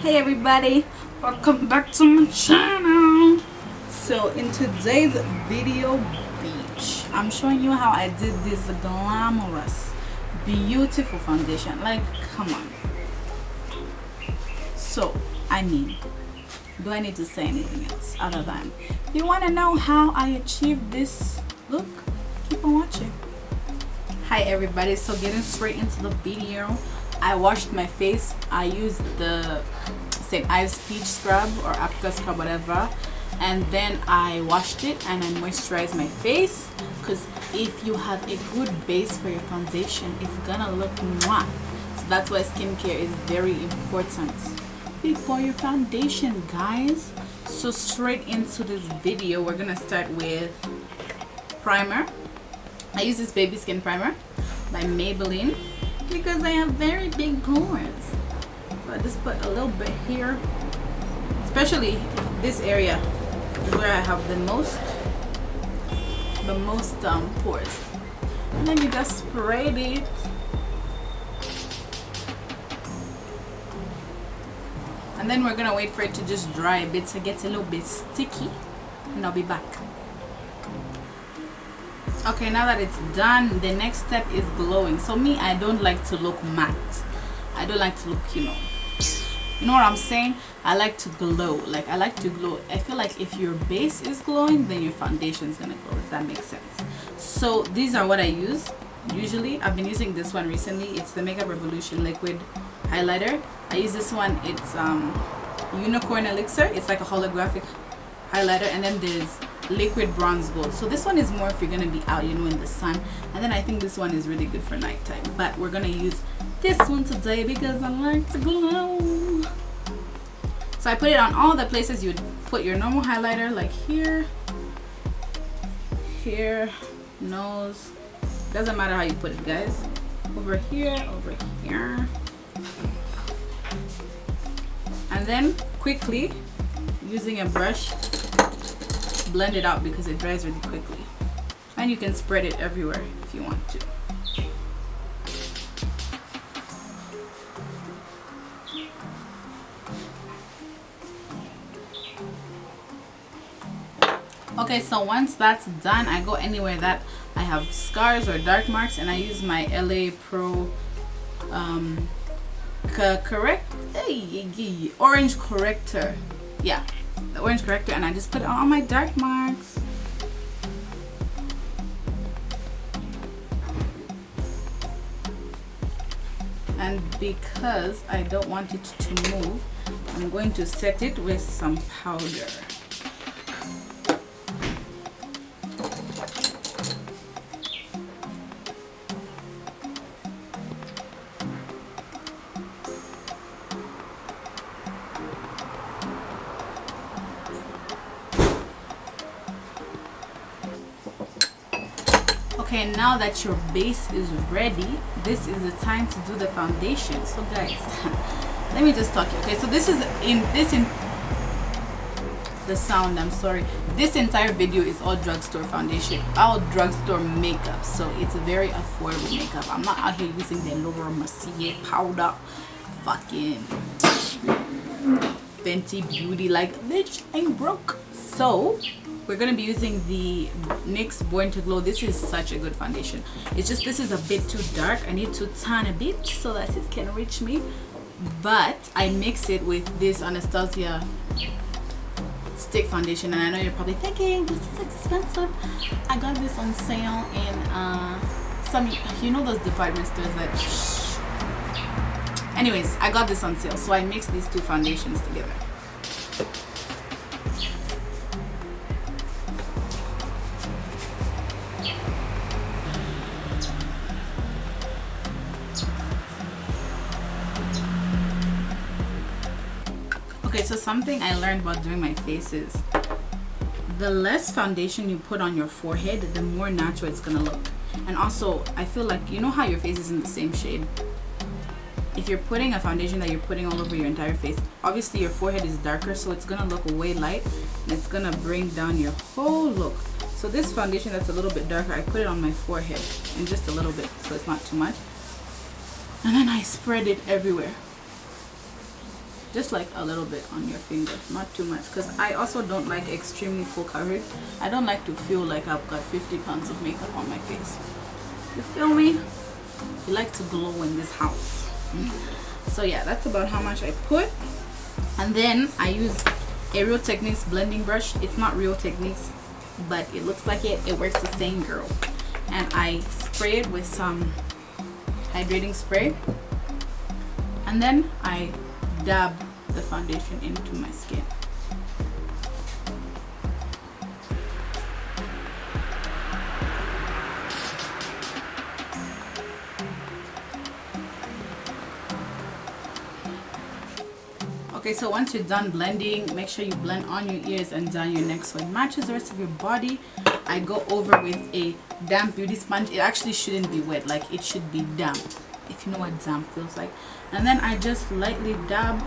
Hey everybody, welcome back to my channel. So in today's video beach, I'm showing you how I did this glamorous, beautiful foundation. Like, come on. So, I mean, do I need to say anything else other than, if you want to know how I achieved this look, keep on watching. Hi everybody, so getting straight into the video, I washed my face. I used the St. Ives peach scrub or apricot scrub, whatever, and then I washed it and I moisturized my face, because if you have a good base for your foundation, it's gonna look mwah. So that's why skincare is very important before your foundation, guys. So straight into this video, we're gonna start with primer. I use this Babyskin primer by Maybelline because I have very big pores. So I just put a little bit here, especially this area is where I have the most pores. And then you just sprayed it. And then we're gonna wait for it to just dry a bit so it gets a little bit sticky, and I'll be back. Okay, now that it's done, the next step is glowing. So me, I don't like to look matte. I don't like to look, you know what I'm saying? I like to glow. Like, I like to glow. I feel like if your base is glowing, then your foundation is gonna glow, if that makes sense. So these are what I use usually. I've been using this one recently. It's the Makeup Revolution liquid highlighter. I use this one. It's unicorn elixir. It's like a holographic highlighter, and then there's liquid bronze gold. So this one is more if you're gonna be out, in the sun, and then I think this one is really good for nighttime, but we're gonna use this one today because I like to glow. So I put it on all the places you would put your normal highlighter, like here, nose, doesn't matter how you put it, guys, over here, and then quickly using a brush, blend it out because it dries really quickly, and you can spread it everywhere if you want to. Okay, so once that's done, I go anywhere that I have scars or dark marks, and I use my LA Pro orange corrector. Yeah, the orange corrector, and I just put it on my dark marks. And because I don't want it to move, I'm going to set it with some powder. Okay, now that your base is ready, this is the time to do the foundation. So guys, let me just talk. Okay, so this is the sound, I'm sorry. This entire video is all drugstore foundation, all drugstore makeup. So it's a very affordable makeup. I'm not out here using the Laura Mercier powder, fucking Fenty Beauty. Like, bitch, ain't broke. So we're going to be using the NYX Born to Glow. This is such a good foundation. It's just this is a bit too dark. I need to tan a bit so that it can reach me. But I mix it with this Anastasia stick foundation. And I know you're probably thinking, this is expensive. I got this on sale in some, those department stores that... Anyways, I got this on sale. So I mixed these two foundations together. Okay, so something I learned about doing my face is the less foundation you put on your forehead, the more natural it's gonna look. And also, I feel like, how your face is in the same shade? If you're putting a foundation that you're putting all over your entire face, obviously your forehead is darker, so it's gonna look way light, and it's gonna bring down your whole look. So this foundation that's a little bit darker, I put it on my forehead, and just a little bit, so it's not too much. And then I spread it everywhere. just like a little bit on your finger, not too much, because I also don't like extremely full coverage. I don't like to feel like I've got 50 pounds of makeup on my face. You feel me? You like to glow in this house. So yeah, that's about how much I put. And then I use a Real Techniques blending brush. It's not Real Techniques, but it looks like it. It works the same, girl. And I spray it with some hydrating spray, and then I dab the foundation into my skin. Okay, so once you're done blending, make sure you blend on your ears and down your neck so it matches the rest of your body. I go over with a damp beauty sponge. It actually shouldn't be wet, like it should be damp, if you know what damp feels like. And then I just lightly dab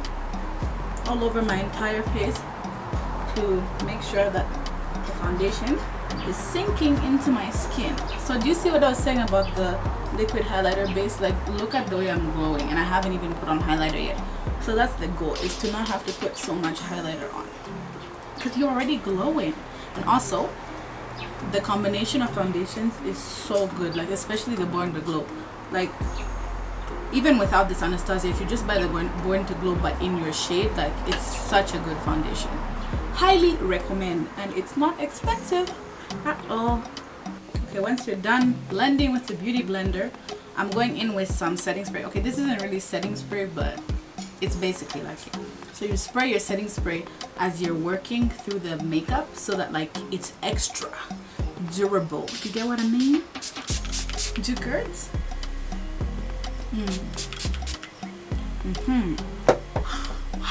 all over my entire face to make sure that the foundation is sinking into my skin. So do you see what I was saying about the liquid highlighter base? Like, look at the way I'm glowing, and I haven't even put on highlighter yet. So that's the goal, is to not have to put so much highlighter on, because you're already glowing. And also, the combination of foundations is so good, like especially the Born to Glow. Like, even without this Anastasia, if you just buy the Born to Glow but in your shade, like, it's such a good foundation. Highly recommend, and it's not expensive at all. Okay, once you're done blending with the beauty blender, I'm going in with some setting spray. Okay, this isn't really setting spray, but it's basically like it. So you spray your setting spray as you're working through the makeup so that like it's extra durable. You get what I mean? Do you girls?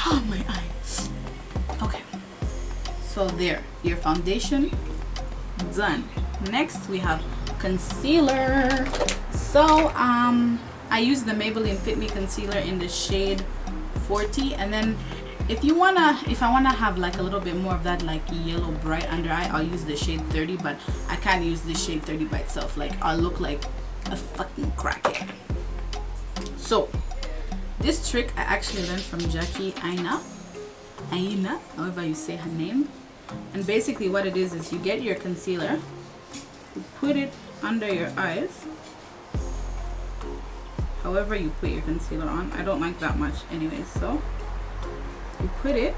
Oh, my eyes. Okay, so there, your foundation done. Next we have concealer. So I use the Maybelline Fit Me concealer in the shade 40, and then if I wanna have like a little bit more of that like yellow bright under eye, I'll use the shade 30, but I can't use the shade 30 by itself. Like, I'll look like a fucking crackhead. So this trick I actually learned from Jackie Aina, however you say her name. And basically what it is you get your concealer, you put it under your eyes, however you put your concealer on. I don't like that much anyways, so you put it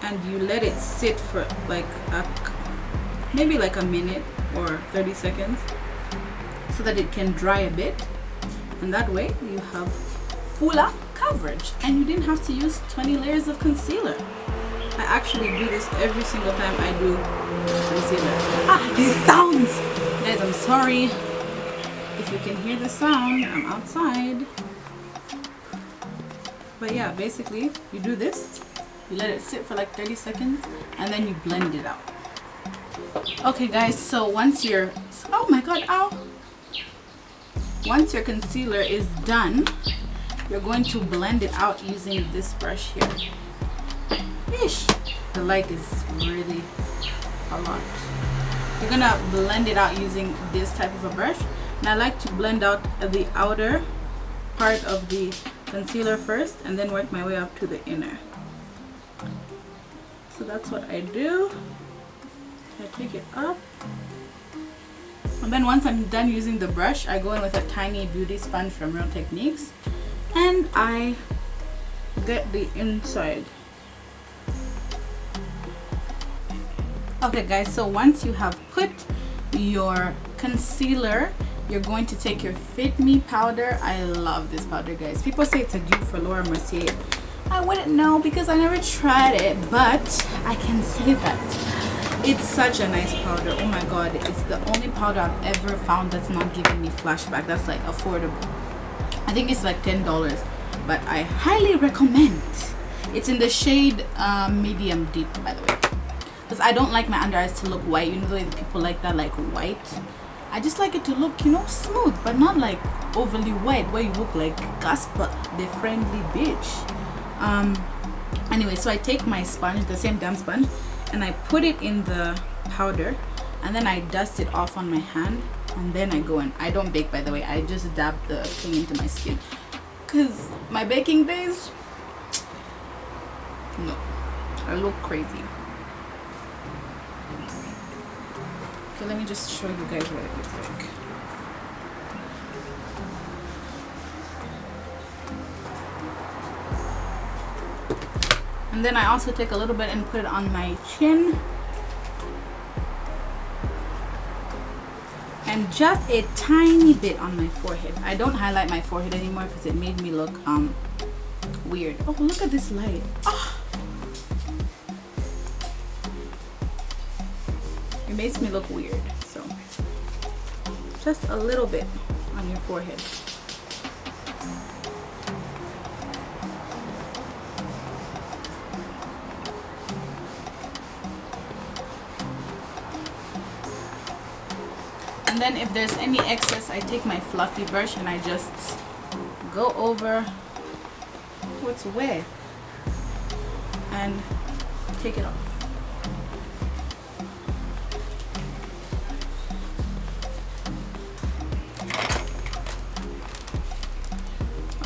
and you let it sit for like maybe like a minute or 30 seconds so that it can dry a bit, and that way you have fuller coverage and you didn't have to use 20 layers of concealer. I actually do this every single time I do concealer. These sounds! Guys, I'm sorry if you can hear the sound. I'm outside. But yeah, basically you do this, you let it sit for like 30 seconds, and then you blend it out. Okay guys, so once your oh my god, ow, once your concealer is done, you're going to blend it out using this brush here. Ish, the light is really a lot. You're gonna blend it out using this type of a brush, and I like to blend out the outer part of the concealer first and then work my way up to the inner. So that's what I do. I take it up, and then once I'm done using the brush, I go in with a tiny beauty sponge from Real Techniques and I get the inside. Okay guys, so once you have put your concealer, you're going to take your Fit Me powder. I love this powder, guys. People say it's a dupe for Laura Mercier. I wouldn't know because I never tried it, but I can say that it's such a nice powder. Oh my god, it's the only powder I've ever found that's not giving me flashback, that's like affordable. I think it's like $10, but I highly recommend. It's in the shade medium deep, by the way, because I don't like my under eyes to look white. You know the way people like that, like white. I just like it to look, you know, smooth, but not like overly white where you look like Gasper, the friendly bitch. Anyway, so I take my sponge, the same damn sponge, and I put it in the powder, and then I dust it off on my hand, and then I go in. I don't bake, by the way. I just dab the thing into my skin because my baking days, No, I look crazy. Okay, let me just show you guys what it looks like. And then I also take a little bit and put it on my chin. And just a tiny bit on my forehead. I don't highlight my forehead anymore because it made me look weird. Oh, look at this light. Oh. It makes me look weird. So just a little bit on your forehead. And then if there's any excess, I take my fluffy brush and I just go over what's wet and take it off.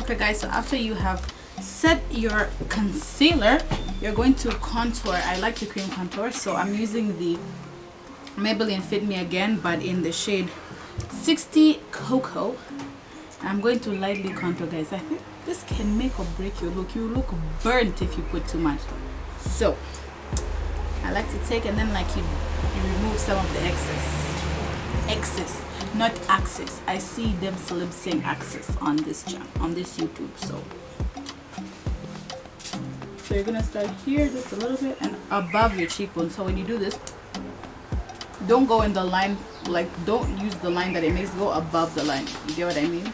Okay guys, so after you have set your concealer, you're going to contour. I like the cream contour, so I'm using the Maybelline Fit Me Again, but in the shade 60 Cocoa. I'm going to lightly contour, guys. I think this can make or break your look. You look burnt if you put too much. So I like to take and then like you remove some of the excess, not access. I see them celebs saying access on this channel, on this YouTube. So you're gonna start here just a little bit and above your cheekbone. So when you do this, don't go in the line, like don't use the line that it makes, go above the line. You get what I mean?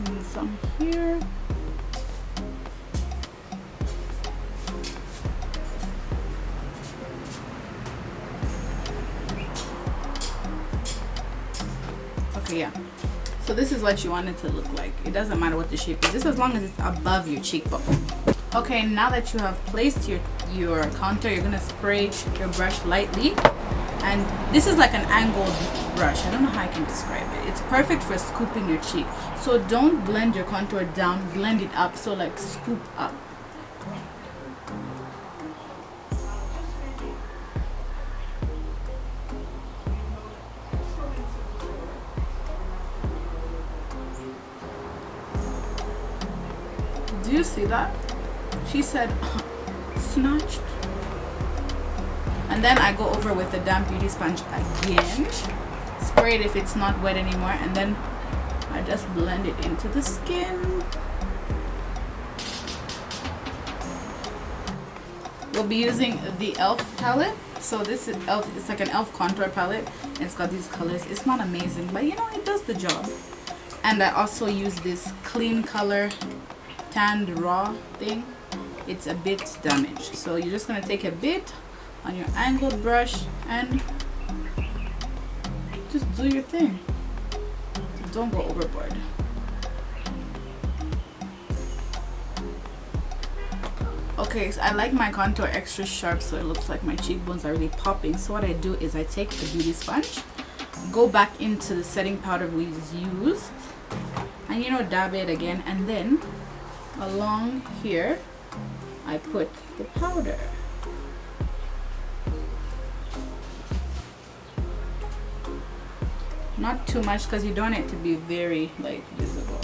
And some here. Okay, yeah. So this is what you want it to look like. It doesn't matter what the shape is, just as long as it's above your cheekbone. Okay, now that you have placed your contour, you're gonna spray your brush lightly. And this is like an angled brush. I don't know how I can describe it. It's perfect for scooping your cheek. So don't blend your contour down, blend it up. So like scoop up. Do you see that? She said snatched. And then I go over with the damp beauty sponge again. Spray it if it's not wet anymore, and then I just blend it into the skin. We'll be using the e.l.f. palette. So this is e.l.f. It's like an e.l.f. contour palette. And it's got these colors. It's not amazing, but you know, it does the job. And I also use this Clean Color Tanned Raw thing. It's a bit damaged, so you're just gonna take a bit on your angled brush and just do your thing. Don't go overboard. Okay, so I like my contour extra sharp, so it looks like my cheekbones are really popping. So what I do is I take the beauty sponge, go back into the setting powder we used, and you know, dab it again, and then along here I put the powder. Not too much because you don't want it to be very like visible.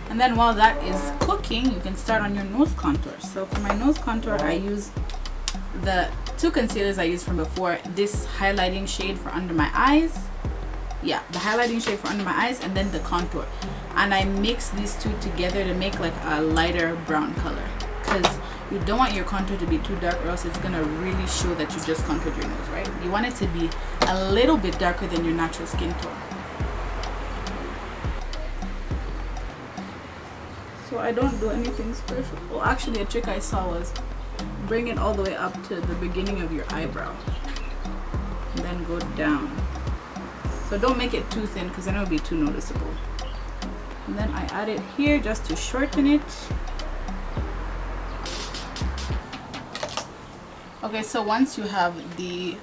And then while that is cooking, you can start on your nose contour. So for my nose contour, I use the two concealers I used from before. This highlighting shade for under my eyes. Yeah, the highlighting shade for under my eyes, and then the contour. And I mix these two together to make like a lighter brown color, because you don't want your contour to be too dark, or else it's gonna really show that you just contoured your nose, right? You want it to be a little bit darker than your natural skin tone. So I don't do anything special. Well, actually a trick I saw was bring it all the way up to the beginning of your eyebrow and then go down. So don't make it too thin because then it'll be too noticeable. And then I add it here just to shorten it. Okay, so once you have the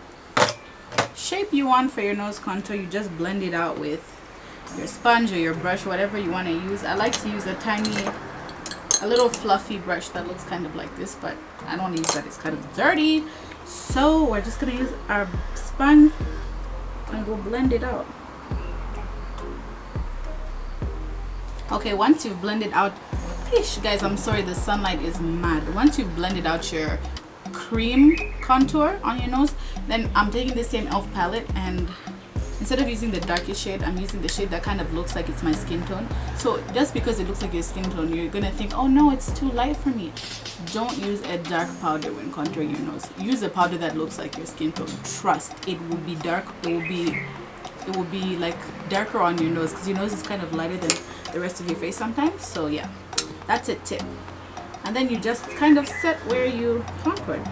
shape you want for your nose contour, you just blend it out with your sponge or your brush, whatever you want to use. I like to use a little fluffy brush that looks kind of like this, but I don't use that, it's kind of dirty. So we're just gonna use our sponge and go blend it out. Okay, once you've blended out, guys, I'm sorry, the sunlight is mad. Once you've blended out your cream contour on your nose, then I'm taking the same e.l.f. palette, and instead of using the darkest shade, I'm using the shade that kind of looks like it's my skin tone. So just because it looks like your skin tone, you're gonna think, oh no, it's too light for me. Don't use a dark powder when contouring your nose. Use a powder that looks like your skin tone. Trust, it will be dark. It will be like darker on your nose because your nose is kind of lighter than the rest of your face sometimes. So yeah, that's a tip. And then you just kind of set where you contoured.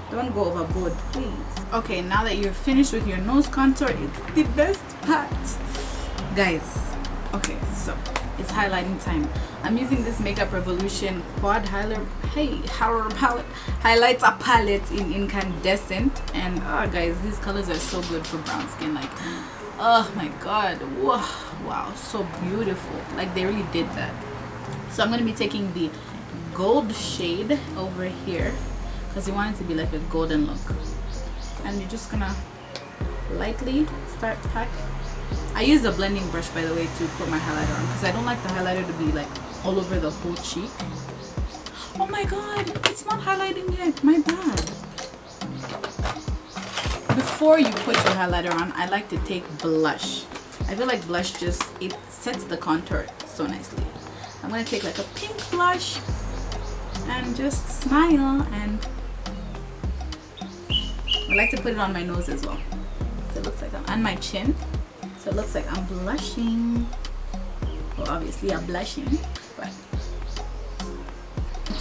Don't go overboard, please. Okay, now that you're finished with your nose contour, it's the best part, guys. Okay, so it's highlighting time. I'm using this Makeup Revolution quad highlighter palette in Incandescent, and guys, these colors are so good for brown skin. Like, oh my god, wow, so beautiful. Like, they really did that. So I'm going to be taking the gold shade over here because you want it to be like a golden look, and you're just gonna lightly start pack. I use a blending brush, by the way, to put my highlighter on because I don't like the highlighter to be like all over the whole cheek. Oh my god, it's not highlighting yet, my bad. Before you put your highlighter on, I like to take blush. I feel like blush just, it sets the contour so nicely. I'm gonna take like a pink blush and just smile, and I like to put it on my nose as well, so it looks like I'm on my chin, so it looks like I'm blushing. Well, obviously I'm blushing, but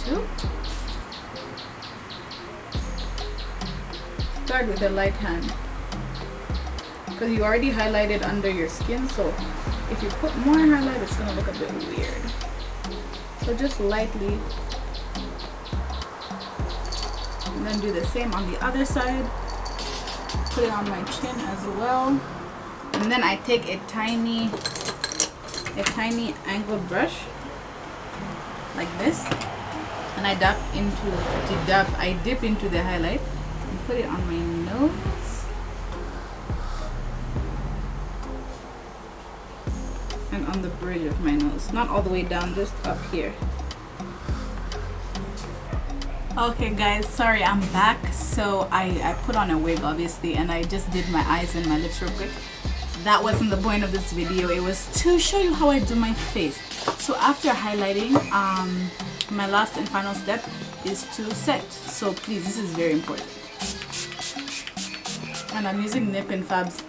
two. Start with a light hand because you already highlighted under your skin, so if you put more highlight, it's gonna look a bit weird. So just lightly, and then do the same on the other side. Put it on my chin as well, and then I take a tiny angled brush like this, and I dip into the highlight and put it on my nose and on the bridge of my nose, not all the way down, just up here. Okay guys, sorry, I'm back. So I put on a wig obviously, and I just did my eyes and my lips real quick. That wasn't the point of this video. It was to show you how I do my face. So after highlighting, my last and final step is to set. So please, this is very important. And I'm using Nip and Fab's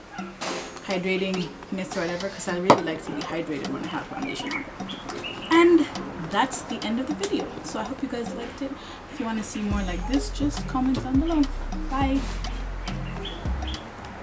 hydrating mist or whatever because I really like to be hydrated when I have foundation on. And that's the end of the video. So I hope you guys liked it. If you want to see more like this, just comment down below. Bye.